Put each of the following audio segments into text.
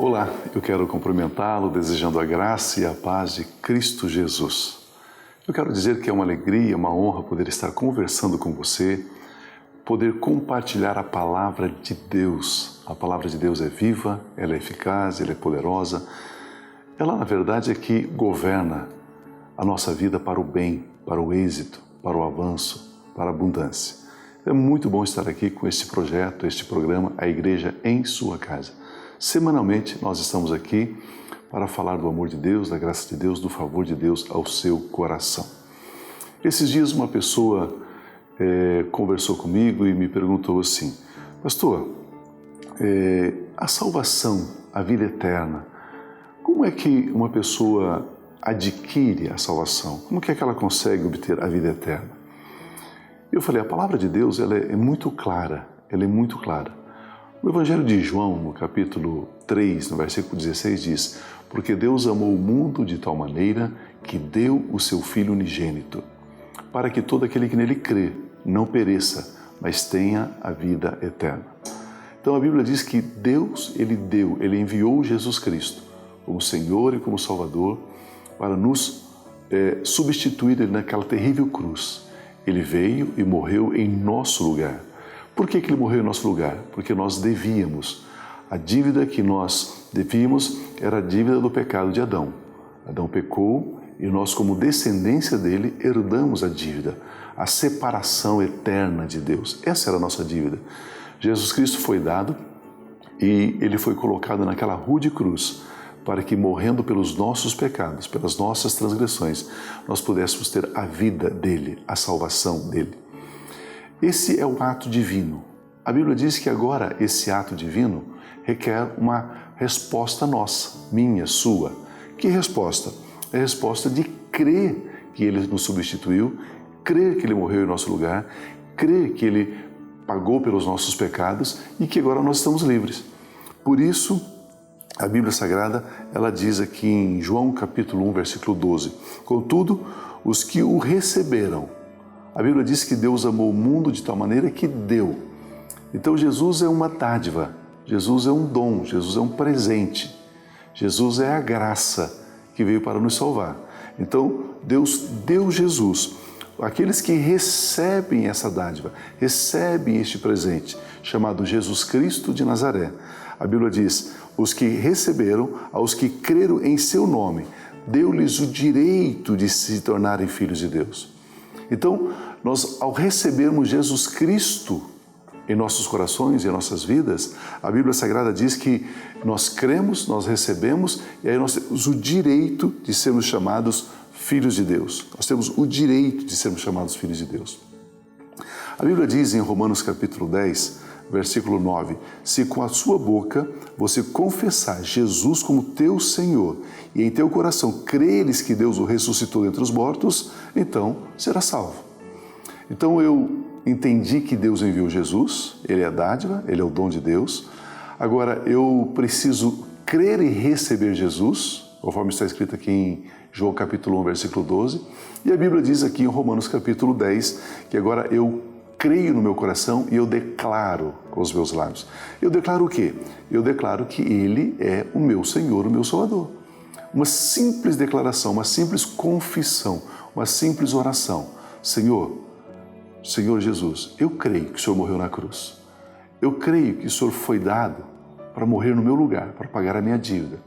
Olá, eu quero cumprimentá-lo desejando a graça e a paz de Cristo Jesus. Eu quero dizer que é uma alegria, uma honra poder estar conversando com você, poder compartilhar a palavra de Deus. A palavra de Deus é viva, ela é eficaz, ela é poderosa. Ela, na verdade, é que governa a nossa vida para o bem, para o êxito, para o avanço, para a abundância. É muito bom estar aqui com este projeto, este programa, A Igreja em Sua Casa. Semanalmente nós estamos aqui para falar do amor de Deus, da graça de Deus, do favor de Deus ao seu coração. Esses dias uma pessoa conversou comigo e me perguntou assim: Pastor, a salvação, a vida eterna, como é que uma pessoa adquire a salvação? Como é que ela consegue obter a vida eterna? Eu falei, a palavra de Deus ela é muito clara, ela é muito clara. O Evangelho de João, no capítulo 3, no versículo 16, diz: Porque Deus amou o mundo de tal maneira que deu o seu Filho unigênito, para que todo aquele que nele crê não pereça, mas tenha a vida eterna. Então a Bíblia diz que Deus, Ele enviou Jesus Cristo como Senhor e como Salvador para nos substituir naquela terrível cruz. Ele veio e morreu em nosso lugar. Por que Ele morreu em nosso lugar? Porque nós devíamos. A dívida que nós devíamos era a dívida do pecado de Adão. Adão pecou e nós, como descendência dele, herdamos a dívida, a separação eterna de Deus. Essa era a nossa dívida. Jesus Cristo foi dado e Ele foi colocado naquela rude cruz para que, morrendo pelos nossos pecados, pelas nossas transgressões, nós pudéssemos ter a vida dele, a salvação dele. Esse é o ato divino. A Bíblia diz que agora esse ato divino requer uma resposta nossa, minha, sua. Que resposta? É a resposta de crer que Ele nos substituiu, crer que Ele morreu em nosso lugar, crer que Ele pagou pelos nossos pecados e que agora nós estamos livres. Por isso, a Bíblia Sagrada, ela diz aqui em João capítulo 1, versículo 12, Contudo, os que o receberam, a Bíblia diz que Deus amou o mundo de tal maneira que deu. Então Jesus é uma dádiva, Jesus é um dom, Jesus é um presente, Jesus é a graça que veio para nos salvar. Então Deus deu Jesus. Aqueles que recebem essa dádiva, recebem este presente, chamado Jesus Cristo de Nazaré. A Bíblia diz, os que receberam, aos que creram em seu nome, deu-lhes o direito de se tornarem filhos de Deus. Então, nós, ao recebermos Jesus Cristo em nossos corações e em nossas vidas, a Bíblia Sagrada diz que nós cremos, nós recebemos e aí nós temos o direito de sermos chamados filhos de Deus. Nós temos o direito de sermos chamados filhos de Deus. A Bíblia diz em Romanos capítulo 10, versículo 9, se com a sua boca você confessar Jesus como teu Senhor e em teu coração creres que Deus o ressuscitou dentre os mortos, então será salvo. Então eu entendi que Deus enviou Jesus, Ele é a dádiva, Ele é o dom de Deus. Agora eu preciso crer e receber Jesus, conforme está escrito aqui em João capítulo 1, versículo 12. E a Bíblia diz aqui em Romanos capítulo 10, que agora eu creio no meu coração e eu declaro com os meus lábios. Eu declaro o quê? Eu declaro que Ele é o meu Senhor, o meu Salvador. Uma simples declaração, uma simples confissão, uma simples oração. Senhor Jesus, eu creio que o Senhor morreu na cruz. Eu creio que o Senhor foi dado para morrer no meu lugar, para pagar a minha dívida.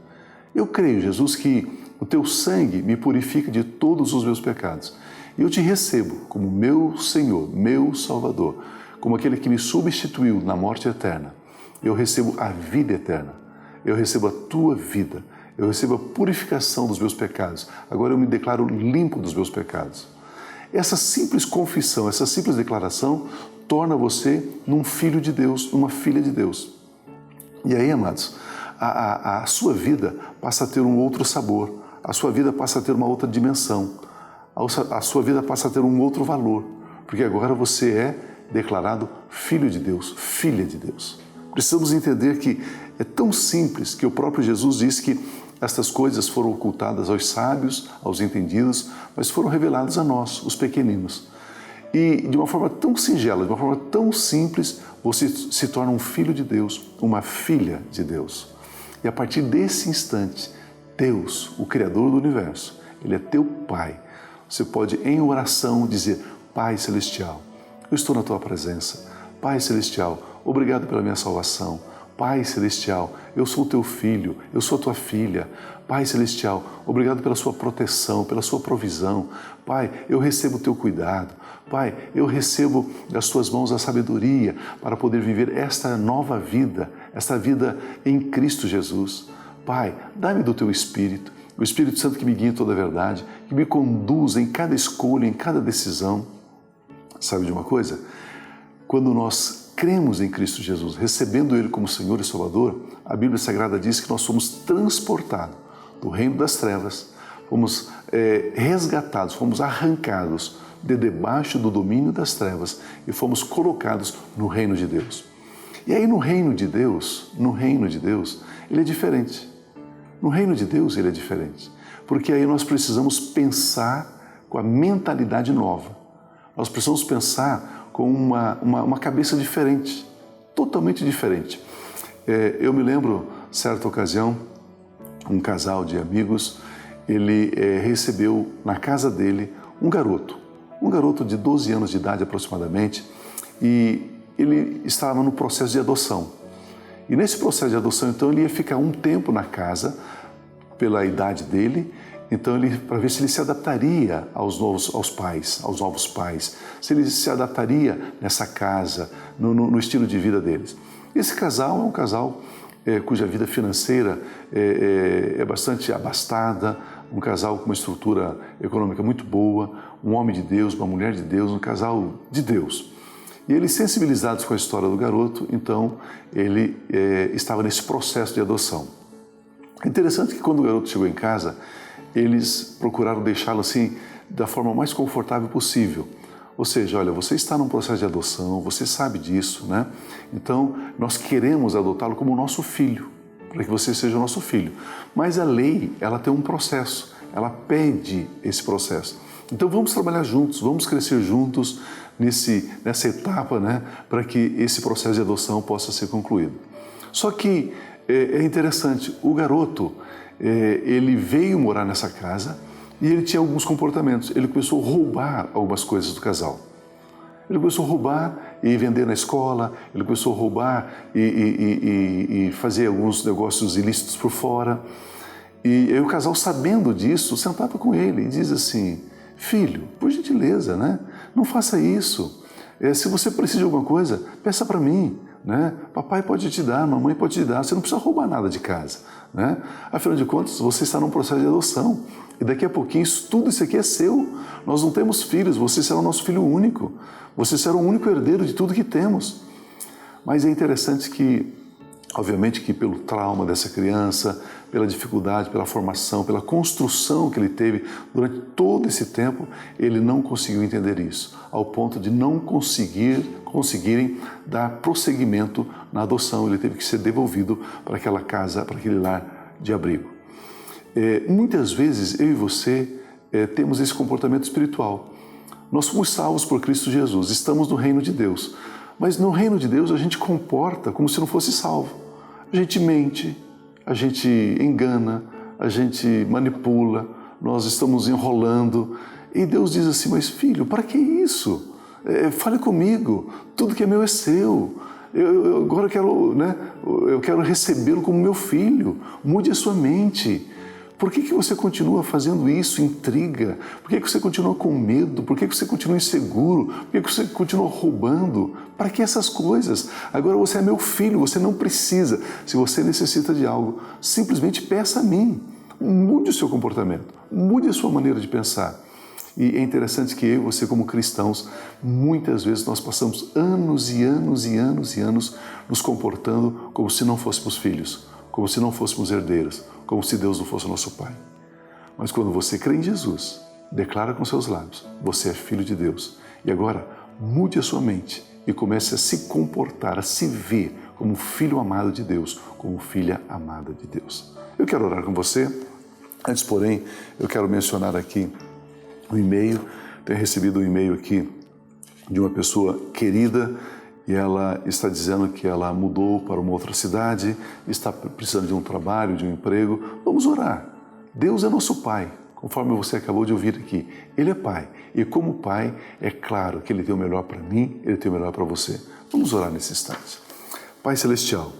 Eu creio, Jesus, que o teu sangue me purifica de todos os meus pecados. E eu te recebo como meu Senhor, meu Salvador, como aquele que me substituiu na morte eterna. Eu recebo a vida eterna, eu recebo a tua vida, eu recebo a purificação dos meus pecados. Agora eu me declaro limpo dos meus pecados. Essa simples confissão, essa simples declaração torna você num filho de Deus, numa filha de Deus. E aí, amados, a sua vida passa a ter um outro sabor, a sua vida passa a ter uma outra dimensão. A sua vida passa a ter um outro valor, porque agora você é declarado filho de Deus, filha de Deus. Precisamos entender que é tão simples que o próprio Jesus disse que estas coisas foram ocultadas aos sábios, aos entendidos, mas foram reveladas a nós, os pequeninos. E de uma forma tão singela, de uma forma tão simples, você se torna um filho de Deus, uma filha de Deus. E a partir desse instante, Deus, o Criador do Universo, Ele é teu Pai. Você pode, em oração, dizer: Pai Celestial, eu estou na Tua presença. Pai Celestial, obrigado pela minha salvação. Pai Celestial, eu sou Teu filho, eu sou Tua filha. Pai Celestial, obrigado pela Sua proteção, pela Sua provisão. Pai, eu recebo o Teu cuidado. Pai, eu recebo das Tuas mãos a sabedoria para poder viver esta nova vida, esta vida em Cristo Jesus. Pai, dá-me do Teu Espírito, o Espírito Santo que me guia em toda a verdade, que me conduza em cada escolha, em cada decisão. Sabe de uma coisa? Quando nós cremos em Cristo Jesus, recebendo Ele como Senhor e Salvador, a Bíblia Sagrada diz que nós somos transportados do reino das trevas, fomos resgatados, fomos arrancados de debaixo do domínio das trevas e fomos colocados no reino de Deus. E aí no reino de Deus, Ele é diferente. No reino de Deus Ele é diferente, porque aí nós precisamos pensar com a mentalidade nova. Nós precisamos pensar com uma cabeça diferente, totalmente diferente. Eu me lembro, certa ocasião, um casal de amigos, ele recebeu na casa dele um garoto de 12 anos de idade aproximadamente, e ele estava no processo de adoção. E nesse processo de adoção, então, ele ia ficar um tempo na casa, pela idade dele, então, para ver se ele se adaptaria aos novos pais, se ele se adaptaria nessa casa, no estilo de vida deles. Esse casal é um casal cuja vida financeira é bastante abastada, um casal com uma estrutura econômica muito boa, um homem de Deus, uma mulher de Deus, um casal de Deus. E eles, sensibilizados com a história do garoto, então ele estava nesse processo de adoção. É interessante que quando o garoto chegou em casa, eles procuraram deixá-lo assim da forma mais confortável possível. Ou seja, olha, você está num processo de adoção, você sabe disso, né? Então, nós queremos adotá-lo como nosso filho, para que você seja o nosso filho. Mas a lei, ela tem um processo, ela pede esse processo. Então, vamos trabalhar juntos, vamos crescer juntos nessa etapa, né? Para que esse processo de adoção possa ser concluído. Só que é interessante, o garoto, ele veio morar nessa casa e ele tinha alguns comportamentos. Ele começou a roubar algumas coisas do casal. Ele começou a roubar e vender na escola, ele começou a roubar e fazer alguns negócios ilícitos por fora. E aí o casal, sabendo disso, sentava com ele e diz assim: filho, por gentileza, né? Não faça isso. Se você precisa de alguma coisa, peça para mim. Né? Papai pode te dar, mamãe pode te dar, você não precisa roubar nada de casa. Né? Afinal de contas, você está num processo de adoção e daqui a pouquinho tudo isso aqui é seu. Nós não temos filhos, você será o nosso filho único, você será o único herdeiro de tudo que temos. Mas é interessante que, obviamente, que pelo trauma dessa criança, pela dificuldade, pela formação, pela construção que ele teve durante todo esse tempo, ele não conseguiu entender isso, ao ponto de não conseguirem dar prosseguimento na adoção. Ele teve que ser devolvido para aquela casa, para aquele lar de abrigo. Muitas vezes eu e você temos esse comportamento espiritual. Nós fomos salvos por Cristo Jesus, estamos no reino de Deus, mas no reino de Deus a gente comporta como se não fosse salvo. A gente mente, a gente engana, a gente manipula, nós estamos enrolando. E Deus diz assim: mas filho, para que isso? Fale comigo, tudo que é meu é seu. Agora eu quero recebê-lo como meu filho. Mude a sua mente. Por que você continua fazendo isso? Intriga? Por que você continua com medo? Por que você continua inseguro? Por que você continua roubando? Para que essas coisas? Agora você é meu filho, você não precisa. Se você necessita de algo, simplesmente peça a mim. Mude o seu comportamento, mude a sua maneira de pensar. E é interessante que eu e você, como cristãos, muitas vezes nós passamos anos e anos e anos e anos nos comportando como se não fôssemos filhos, como se não fôssemos herdeiros, como se Deus não fosse o nosso Pai. Mas quando você crê em Jesus, declara com seus lábios: você é filho de Deus. E agora, mude a sua mente e comece a se comportar, a se ver como filho amado de Deus, como filha amada de Deus. Eu quero orar com você. Antes, porém, eu quero mencionar aqui um e-mail. Tenho recebido um e-mail aqui de uma pessoa querida e ela está dizendo que ela mudou para uma outra cidade, está precisando de um trabalho, de um emprego. Vamos orar. Deus é nosso Pai, conforme você acabou de ouvir aqui. Ele é Pai, e como Pai, é claro que Ele tem o melhor para mim, Ele tem o melhor para você. Vamos orar nesse instante. Pai Celestial,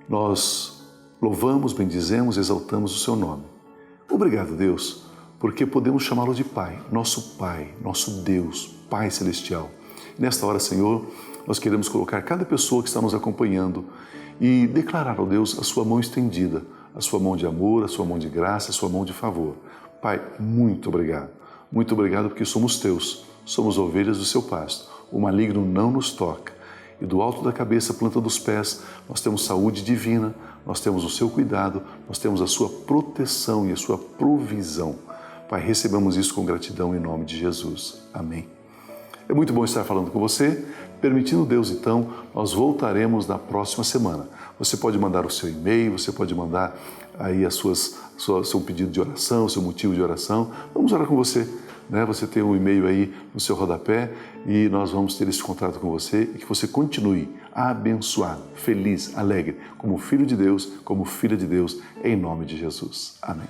nós louvamos, bendizemos, exaltamos o Seu nome. Obrigado, Deus, porque podemos chamá-lo de Pai, nosso Deus, Pai Celestial. Nesta hora, Senhor, nós queremos colocar cada pessoa que está nos acompanhando e declarar ao Deus a sua mão estendida, a sua mão de amor, a sua mão de graça, a sua mão de favor. Pai, muito obrigado. Muito obrigado porque somos teus, somos ovelhas do seu pasto. O maligno não nos toca. E do alto da cabeça, planta dos pés, nós temos saúde divina, nós temos o seu cuidado, nós temos a sua proteção e a sua provisão. Pai, recebamos isso com gratidão em nome de Jesus. Amém. É muito bom estar falando com você. Permitindo Deus, então, nós voltaremos na próxima semana. Você pode mandar o seu e-mail, você pode mandar aí seu pedido de oração, seu motivo de oração. Vamos orar com você. Você tem um e-mail aí no seu rodapé e nós vamos ter esse contato com você e que você continue abençoado, feliz, alegre, como filho de Deus, como filha de Deus, em nome de Jesus. Amém.